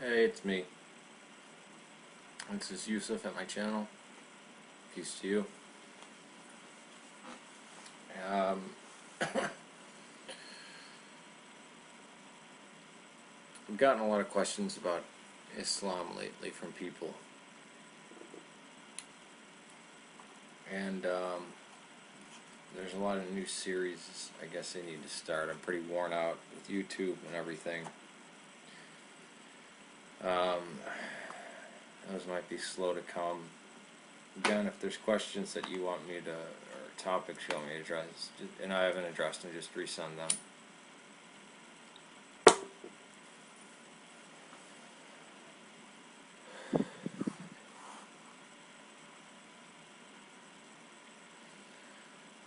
Hey, it's me. This is Yusuf at my channel. Peace to you. Um, I've gotten a lot of questions about Islam lately from people. And there's a lot of new series I guess I need to start. I'm pretty worn out with YouTube and everything. Those might be slow to come. Again, if there's questions that you want me to, or topics you want me to address, and I haven't addressed them, just resend them.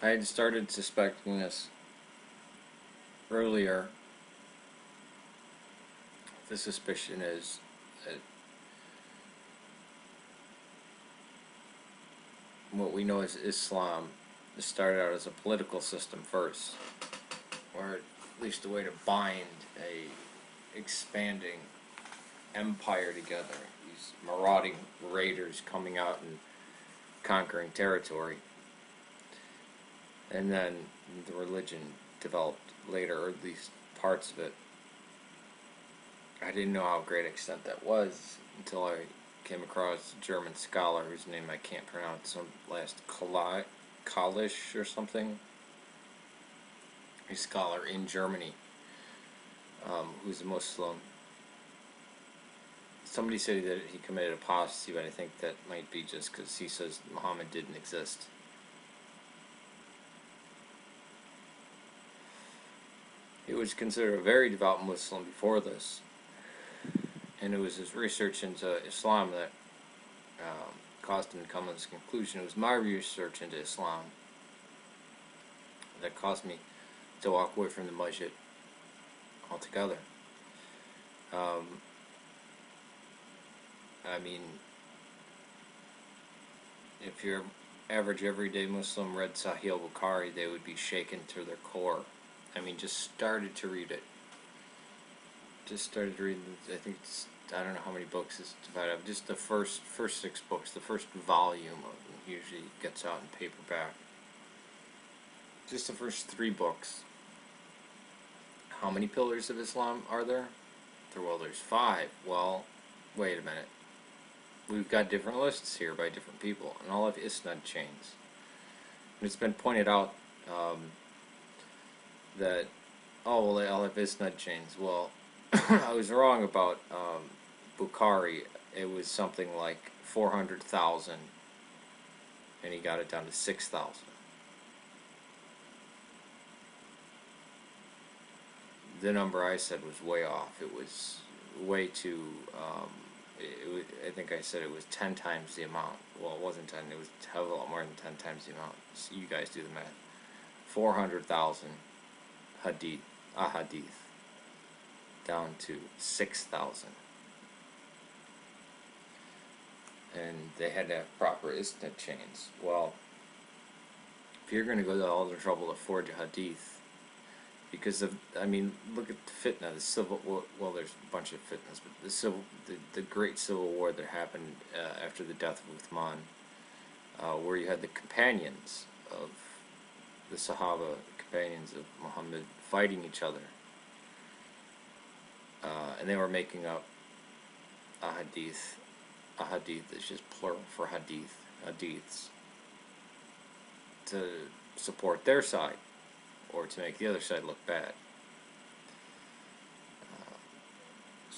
I had started suspecting this earlier. The suspicion is that what we know as Islam started out as a political system first, or at least a way to bind a expanding empire together. These marauding raiders coming out and conquering territory. And then the religion developed later, or at least parts of it. I didn't know how great extent that was until I came across a German scholar whose name I can't pronounce, some last Kalish or something. A scholar in Germany who's a Muslim. Somebody said that he committed apostasy, but I think that might be just because he says Muhammad didn't exist. He was considered a very devout Muslim before this, and it was his research into Islam that caused him to come to this conclusion. It was my research into Islam that caused me to walk away from the masjid altogether. I mean, if your average everyday Muslim read Sahih-Al Bukhari, they would be shaken to their core. I mean, just started to read it. Just started to read, I think it's, I don't know how many books it's divided up. Just the first 6 books, the first volume of them usually gets out in paperback. Just the first 3 books. How many pillars of Islam are there? Well, there's 5. Well, wait a minute. We've got different lists here by different people, and all have isnad chains. And it's been pointed out that, oh, well, they all have isnad chains. Well, I was wrong about Bukhari. It was something like 400,000, and he got it down to 6,000. The number I said was way off. It was way too, I think I said it was 10 times the amount. Well, it wasn't 10, it was a hell of a lot more than 10 times the amount. So you guys do the math. 400,000 hadith down to 6,000. And they had to have proper isnad chains. Well, if you're going to go to all the trouble to forge a hadith, because of, I mean, look at the fitna, the civil, well, there's a bunch of fitnas, but the great civil war that happened after the death of Uthman, where you had the companions of the Sahaba, companions of Muhammad, fighting each other, and they were making up a hadith. A hadith is just plural for hadiths, to support their side, or to make the other side look bad. The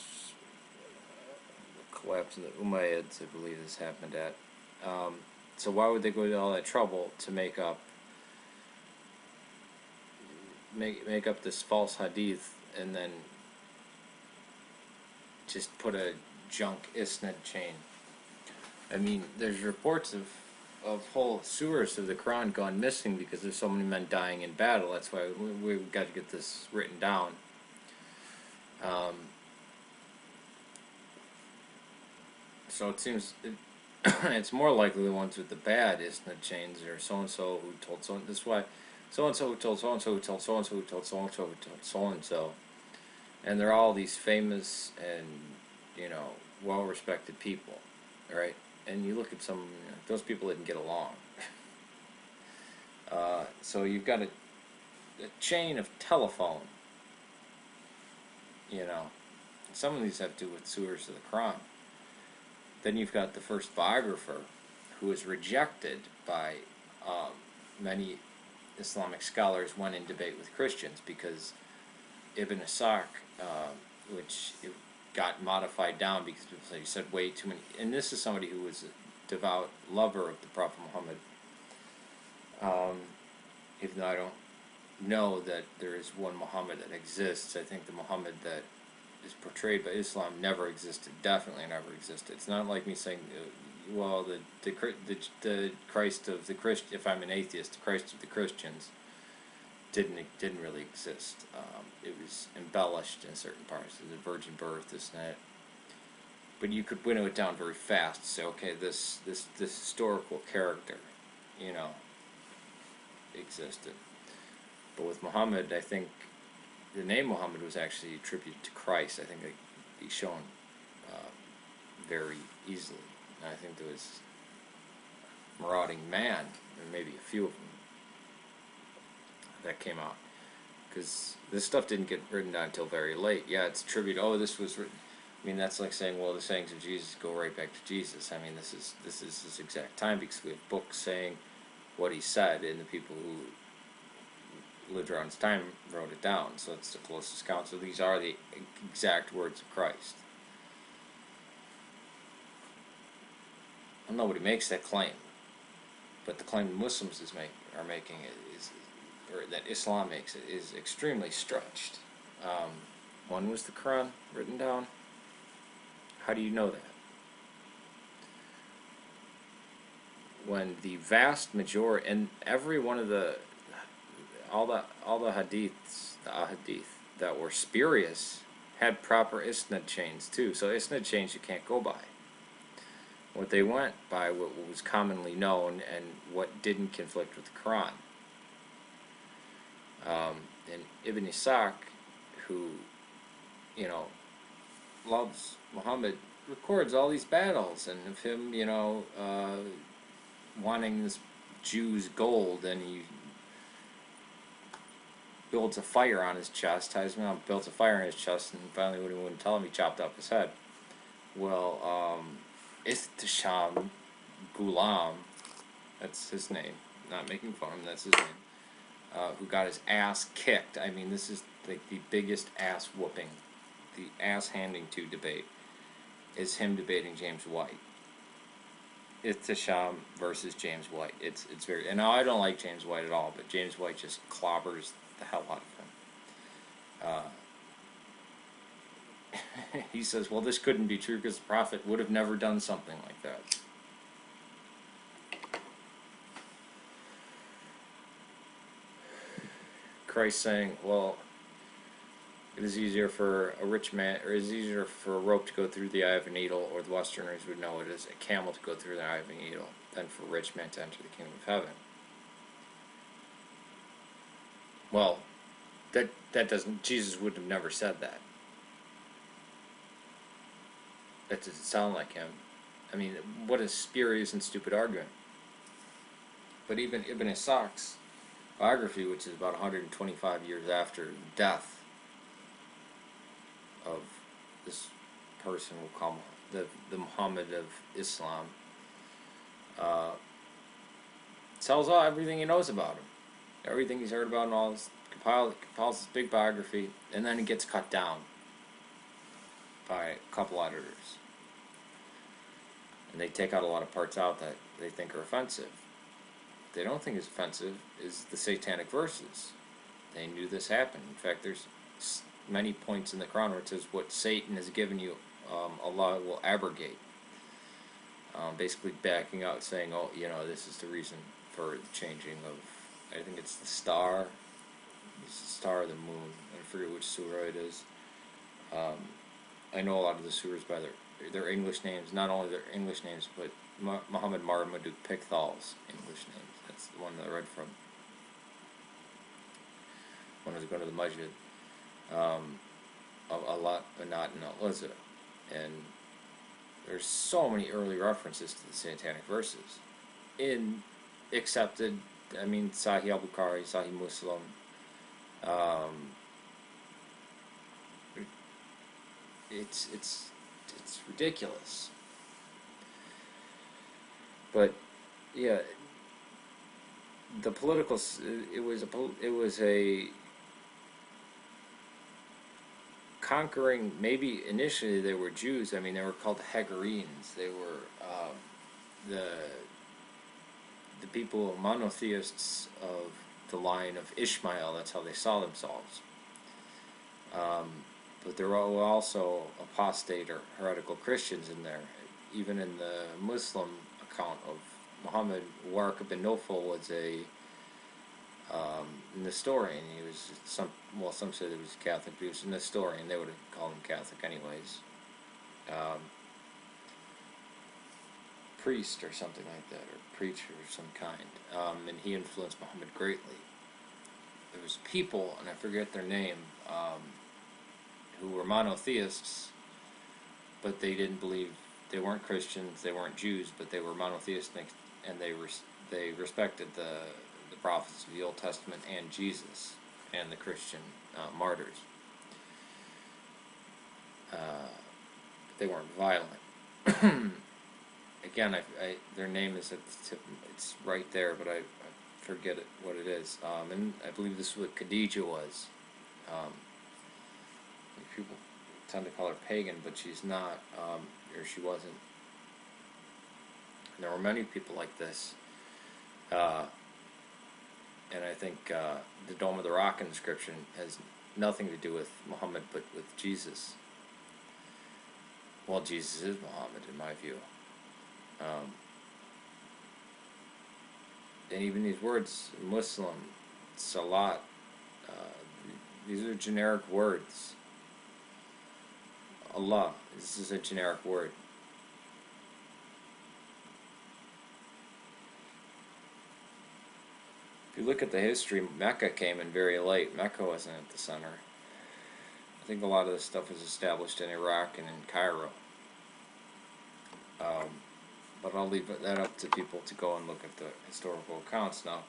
collapse of the Umayyads, I believe this happened at. So why would they go to all that trouble to make up this false hadith and then just put a junk isnad chain? I mean, there's reports of whole surahs of the Quran gone missing because there's so many men dying in battle. That's why we've got to get this written down. So it seems it's more likely the ones with the bad isnad chains are so-and-so who told so-and-so. This is why so-and-so who told so-and-so who told so-and-so who told so-and-so who told so-and-so. And they're all these famous and well-respected people, right? And you look at some, those people didn't get along. So you've got a chain of telephone, some of these have to do with sewers of the Quran. Then you've got the first biographer, who was rejected by many Islamic scholars when in debate with Christians, because Ibn Ishaq, which it got modified down because people say he said way too many. And this is somebody who was a devout lover of the Prophet Muhammad. Even though I don't know that there is one Muhammad that exists, I think the Muhammad that is portrayed by Islam never existed. Definitely never existed. It's not like me saying, well, the Christ of the Christ. If I'm an atheist, the Christ of the Christians didn't really exist. It was embellished in certain parts. The virgin birth, this and that. But you could winnow it down very fast. Say, okay, this historical character, existed. But with Muhammad, I think the name Muhammad was actually attributed to Christ. I think it can be shown very easily. And I think there was marauding man, and maybe a few of them, that came out. Because this stuff didn't get written down until very late. Yeah, it's attributed, this was written. I mean, that's like saying, well, the sayings of Jesus go right back to Jesus. I mean, this is his exact time, because we have books saying what he said, and the people who lived around his time wrote it down. So it's the closest count. So these are the exact words of Christ. Well, nobody makes that claim, but the claim Muslims are making is, or that Islam makes it, is extremely stretched. When was the Quran written down? How do you know that? When the vast majority, and every one of all the hadiths, the ahadith that were spurious, had proper isnad chains too. So isnad chains you can't go by. What they went by, what was commonly known, and what didn't conflict with the Quran. And Ibn Ishaq, who, loves Muhammad, records all these battles, and of him, wanting this Jew's gold, and he builds a fire on his chest, ties him up, builds a fire on his chest, and finally when he wouldn't tell him, he chopped off his head. Well, Istisham Ghulam, that's his name, not making fun of him, that's his name, who got his ass kicked. I mean, this is like the biggest ass whooping, the ass handing to debate, is him debating James White. Istisham versus James White. It's very, and I don't like James White at all, but James White just clobbers the hell out of him. He says, well, this couldn't be true because the Prophet would have never done something like that. Christ saying, well, it is easier for a rich man, or it is easier for a rope to go through the eye of a needle, or the Westerners would know it is a camel to go through the eye of a needle, than for a rich man to enter the kingdom of heaven. Well, that doesn't, Jesus would have never said that. That doesn't sound like him. I mean, what a spurious and stupid argument. But even Ibn Ishaq's biography, which is about 125 years after death of this person we'll call the Muhammad of Islam, tells everything he knows about him, everything he's heard about, and all this, compiles this big biography, and then it gets cut down by a couple editors, and they take out a lot of parts out that they think are offensive. What they don't think is offensive is the satanic verses. They knew this happened. In fact, there's many points in the Quran where it says what Satan has given you, Allah will abrogate. Basically backing out, saying, oh, this is the reason for the changing of, I think it's the star, it's the star or the moon, I forget which surah it is. I know a lot of the surahs by their English names, not only their English names, but Muhammad Marmaduke Pickthall's English names. That's the one that I read from when I was going to the masjid. A lot, but not in Al-Azhar. And there's so many early references to the satanic verses in accepted, I mean, Sahih-Al Bukhari, Sahih-Muslim. It's ridiculous. But yeah, the political, it was a conquering. Maybe initially they were Jews. I mean, they were called Hagarenes. They were the people, monotheists of the line of Ishmael. That's how they saw themselves. But there were also apostate or heretical Christians in there. Even in the Muslim account of Muhammad, Waraq ibn Nawfal was a Nestorian. He was some say that he was Catholic, but he was a Nestorian. They would have called him Catholic anyways. Priest or something like that, or preacher of some kind. And he influenced Muhammad greatly. There was people, and I forget their name, who were monotheists, but they didn't believe, they weren't Christians, they weren't Jews, but they were monotheistic, and they respected the prophets of the Old Testament and Jesus and the Christian martyrs. They weren't violent. Again, their name is at the tip, it's right there, but I forget what it is. And I believe this is what Khadijah was. People tend to call her pagan, but she's not, or she wasn't. And there were many people like this. And I think the Dome of the Rock inscription has nothing to do with Muhammad, but with Jesus. Well, Jesus is Muhammad, in my view. And even these words, Muslim, Salat, these are generic words. Allah, this is a generic word. If you look at the history, Mecca came in very late. Mecca wasn't at the center. I think a lot of this stuff was established in Iraq and in Cairo. But I'll leave that up to people to go and look at the historical accounts. Now,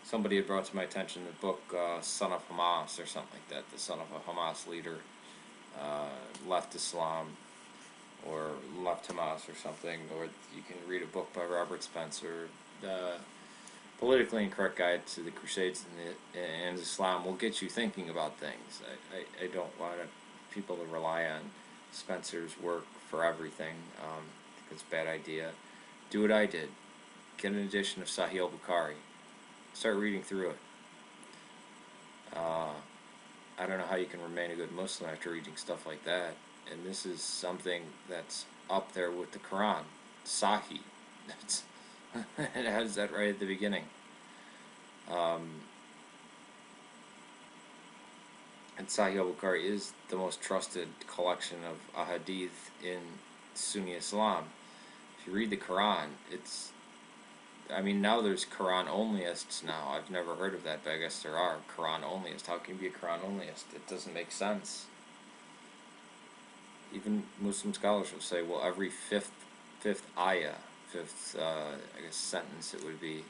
somebody had brought to my attention the book Son of Hamas or something like that. The son of a Hamas leader left Islam or left Hamas or something. Or you can read a book by Robert Spencer, Politically Incorrect Guide to the Crusades and Islam will get you thinking about things. I don't want people to rely on Spencer's work for everything. It's a bad idea. Do what I did. Get an edition of Sahih-Al Bukhari. Start reading through it. I don't know how you can remain a good Muslim after reading stuff like that. And this is something that's up there with the Quran. Sahih. It has that right at the beginning. And Sahih-Al Bukhari is the most trusted collection of ahadith in Sunni Islam. If you read the Quran, now there's Quran onlyists now. I've never heard of that, but I guess there are Quran onlyists. How can you be a Quran onlyist? It doesn't make sense. Even Muslim scholars will say, well, every fifth ayah, I guess sentence it would be,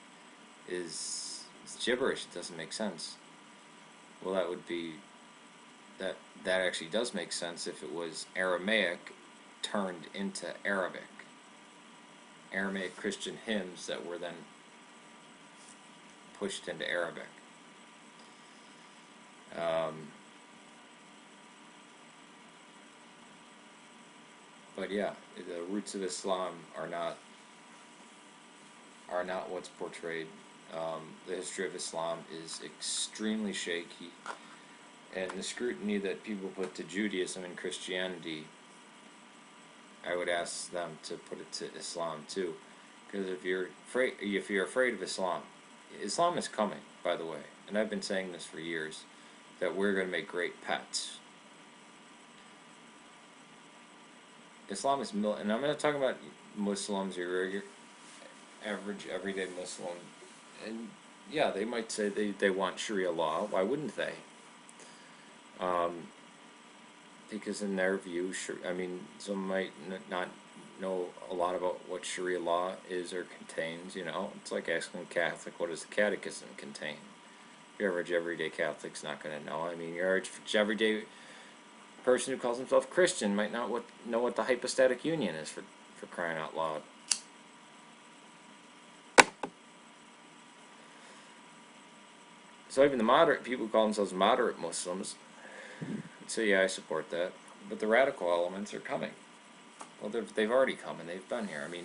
is gibberish. It doesn't make sense. Well, that would be, that actually does make sense if it was Aramaic turned into Arabic. Aramaic Christian hymns that were then pushed into Arabic. But yeah, the roots of Islam are not what's portrayed. The history of Islam is extremely shaky, and the scrutiny that people put to Judaism and Christianity, I would ask them to put it to Islam too, because if you're afraid of Islam, Islam is coming, by the way, and I've been saying this for years, that we're going to make great pets. Islam is, and I'm not talking about Muslims or your average everyday Muslim, and yeah, they might say they want Sharia law. Why wouldn't they? because in their view, I mean, some might not know a lot about what Sharia law is or contains. You know, it's like asking a Catholic, what does the Catechism contain? Your average everyday Catholic's not going to know. I mean, your average everyday person who calls himself Christian might not know what the hypostatic union is, for crying out loud. So even the moderate people who call themselves moderate Muslims would say, yeah, I support that. But the radical elements are coming. Well, they've already come, and they've been here. I mean,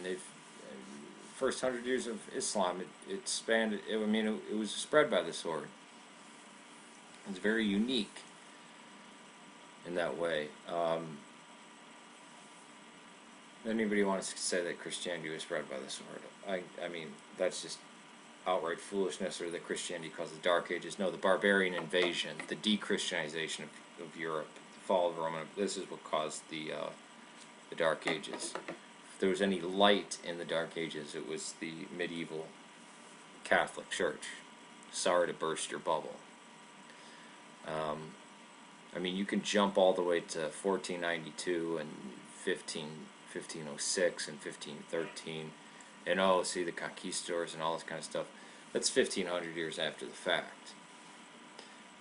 first 100 years of Islam, it spanned, I mean, it was spread by the sword. It's very unique in that way. Anybody wants to say that Christianity was spread by the sword? I mean, that's just outright foolishness, or that Christianity caused the Dark Ages. No, the barbarian invasion, the de-Christianization of Europe, the fall of Roman, this is what caused the Dark Ages. If there was any light in the Dark Ages, it was the medieval Catholic Church. Sorry to burst your bubble. I mean, you can jump all the way to 1492 and 1506 and 1513, and see the conquistadors and all this kind of stuff. That's 1500 years after the fact.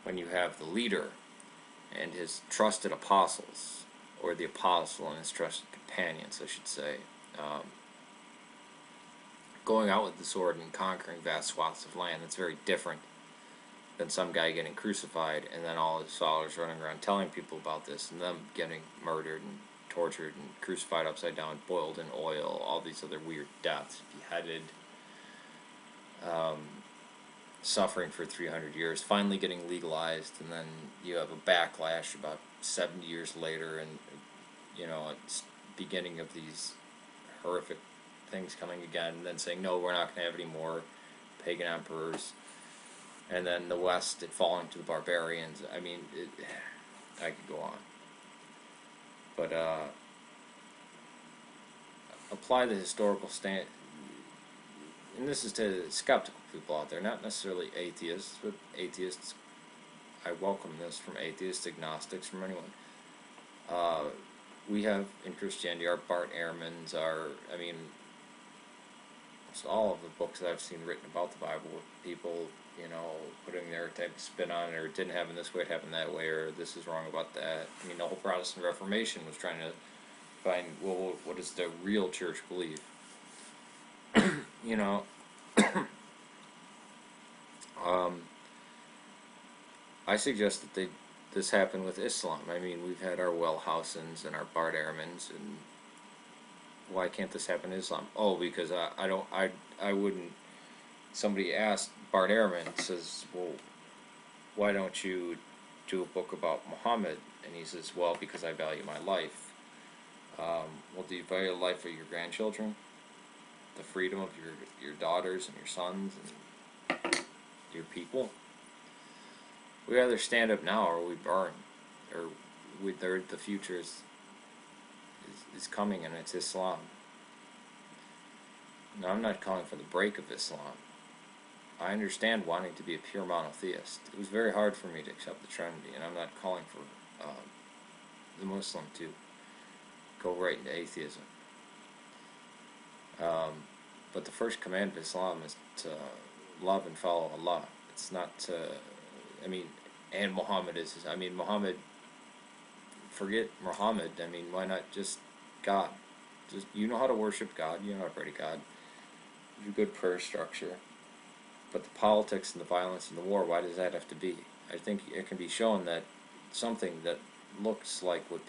When you have the leader and his trusted apostles, or the apostle and his trusted companions, I should say, going out with the sword and conquering vast swaths of land, that's very different than some guy getting crucified and then all his followers running around telling people about this, and them getting murdered and tortured and crucified upside down, boiled in oil, all these other weird deaths, beheaded, suffering for 300 years, finally getting legalized, and then you have a backlash about 70 years later, and it's beginning of these horrific things coming again, and then saying, no, we're not going to have any more pagan emperors. And then the West had fallen to the barbarians. I mean, I could go on. But apply the historical stand, and this is to skeptical people out there, not necessarily atheists, but atheists. I welcome this from atheists, agnostics, from anyone. We have in Christianity our Bart Ehrmans, I mean, almost all of the books that I've seen written about the Bible were people, putting their type of spin on it, or it didn't happen this way, it happened that way, or this is wrong about that. I mean, the whole Protestant Reformation was trying to find, well, what does the real church believe? I suggest that this happened with Islam. I mean, we've had our Wellhausens and our Bart Ehrmans, and why can't this happen in Islam? Oh, because I wouldn't. Somebody asked Bart Ehrman, says, well, why don't you do a book about Muhammad? And he says, well, because I value my life. Well, do you value the life of your grandchildren? The freedom of your daughters and your sons and your people? We either stand up now or we burn, or the future is coming, and it's Islam. Now, I'm not calling for the break of Islam. I understand wanting to be a pure monotheist. It was very hard for me to accept the Trinity, and I'm not calling for the Muslim to go right into atheism. But the first command of Islam is to love and follow Allah. It's not to, and Muhammad is, Muhammad, forget Muhammad, why not just God? Just, you know how to worship God, you know how to pray to God, you have a good prayer structure. But the politics and the violence and the war, why does that have to be? I think it can be shown that something that looks like what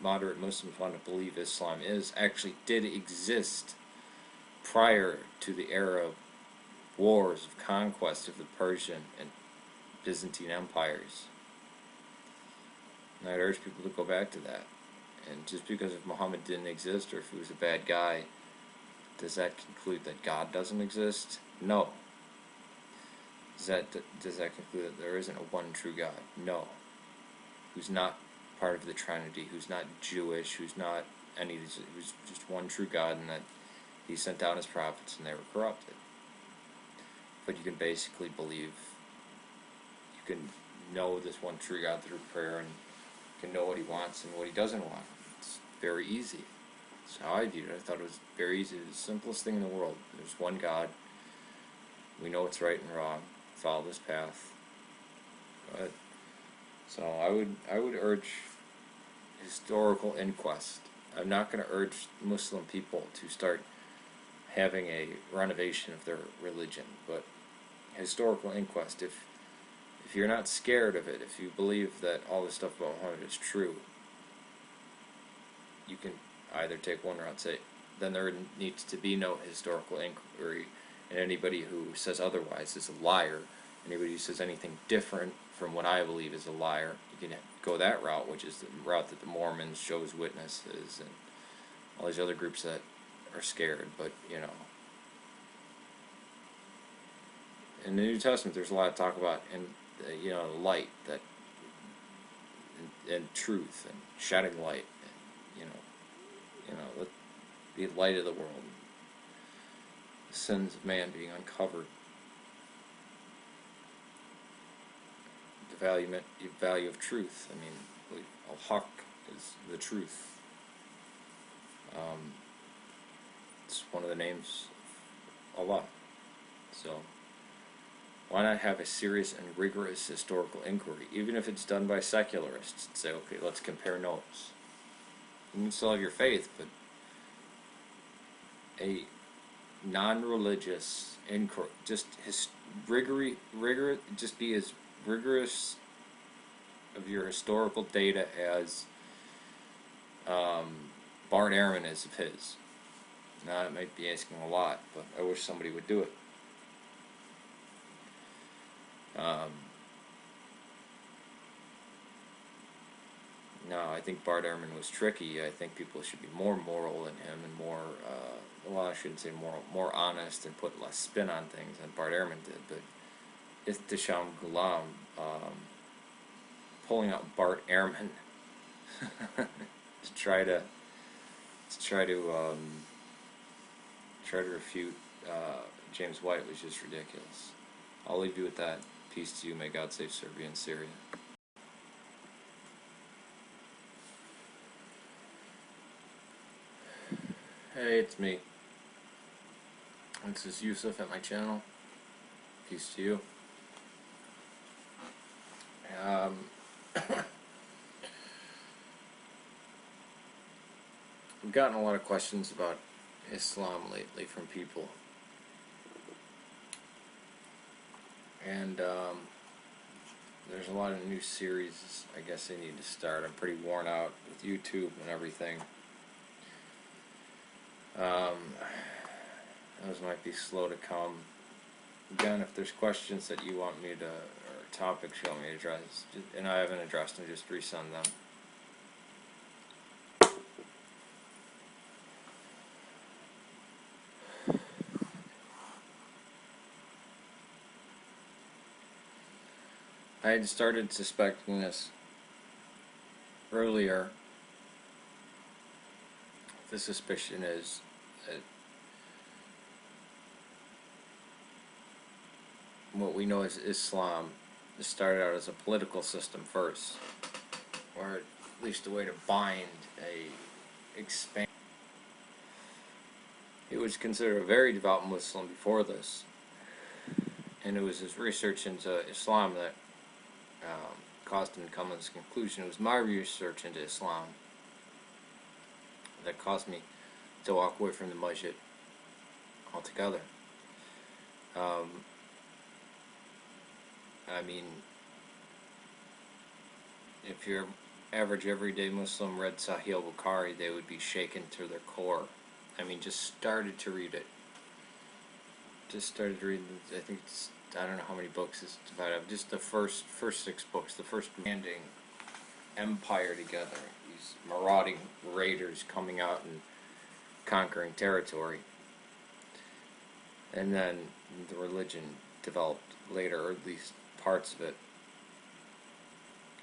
moderate Muslims want to believe Islam is, actually did exist prior to the era of wars of conquest of the Persian and Byzantine empires. And I'd urge people to go back to that. And just because if Muhammad didn't exist, or if he was a bad guy, does that conclude that God doesn't exist? No. Does that conclude that there isn't a one true God? No. Who's not part of the Trinity, who's not Jewish, who's not who's just one true God, and that he sent down his prophets and they were corrupted. But you can basically believe, you can know this one true God through prayer and can know what he wants and what he doesn't want. It's very easy. That's how I viewed it. I thought it was very easy. It's the simplest thing in the world. There's one God. We know what's right and wrong. Follow this path. But so I would urge historical inquest. I'm not going to urge Muslim people to start having a renovation of their religion, but historical inquest. If you're not scared of it, if you believe that all this stuff about Muhammad is true, you can either take one route, say, then there needs to be no historical inquiry, and anybody who says otherwise is a liar. Anybody who says anything different from what I believe is a liar, you can go that route, which is the route that the Mormons, Jehovah's Witnesses, and all these other groups that are scared. But, you know, in the New Testament, there's a lot of talk about, and you know, light that, and truth, and shedding light, and, let be the light of the world, the sins of man being uncovered, the value of truth. I mean, al-haq is the truth. It's one of the names of Allah. So why not have a serious and rigorous historical inquiry, even if it's done by secularists, and say, okay, let's compare notes. You can still have your faith, but a non-religious inquiry, just just be as rigorous of your historical data as Bart Ehrman is of his. Now, it might be asking a lot, but I wish somebody would do it. No, I think Bart Ehrman was tricky. I think people should be more moral than him, and more, well, I shouldn't say moral, more honest, and put less spin on things than Bart Ehrman did. But Ihtisham Ghulam pulling out Bart Ehrman to try to refute James White was just ridiculous. I'll leave you with that. Peace to you. May God save Serbia and Syria. Hey, it's me. This is Yusuf at my channel. Peace to you. I've gotten a lot of questions about Islam lately from people. And there's a lot of new series I guess I need to start. I'm pretty worn out with YouTube and everything. Those might be slow to come. Again, if there's questions that you want me to, or topics you want me to address, and I haven't addressed them, just resend them. I had started suspecting this earlier. The suspicion is that what we know as Islam started out as a political system first, or at least a way to bind, expand. He was considered a very devout Muslim before this, and it was his research into Islam that caused him to come to this conclusion. It was my research into Islam that caused me to walk away from the masjid altogether. I mean, if your average everyday Muslim read Sahih-Al Bukhari, they would be shaken to their core. I mean, just started to read it. Just started reading, I think it's, I don't know how many books it's divided up. Just the first 6 books, the first banding empire together. These marauding raiders coming out and conquering territory. And then the religion developed later, or at least parts of it.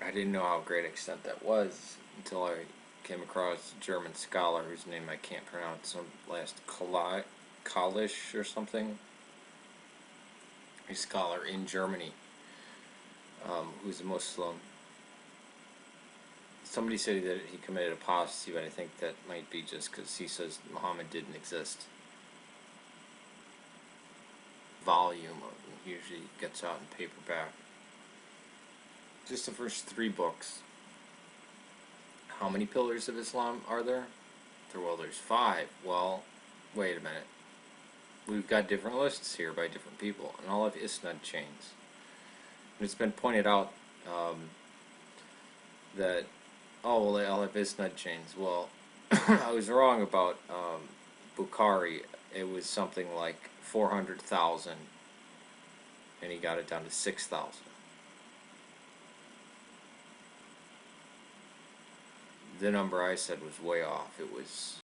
I didn't know how great extent that was until I came across a German scholar whose name I can't pronounce, some last Kalisch or something. A scholar in Germany who's a Muslim. somebody said that he committed apostasy, but I think that might be just because he says Muhammad didn't exist. Volume usually gets out in paperback. Just the first 3 books. How many pillars of Islam are there? Well, there's 5. Well, wait a minute. We've got different lists here by different people, and all of isnad chains. And it's been pointed out that, oh, well, they all have isnad chains. Well, I was wrong about Bukhari. It was something like 400,000, and he got it down to 6,000. The number I said was way off. It was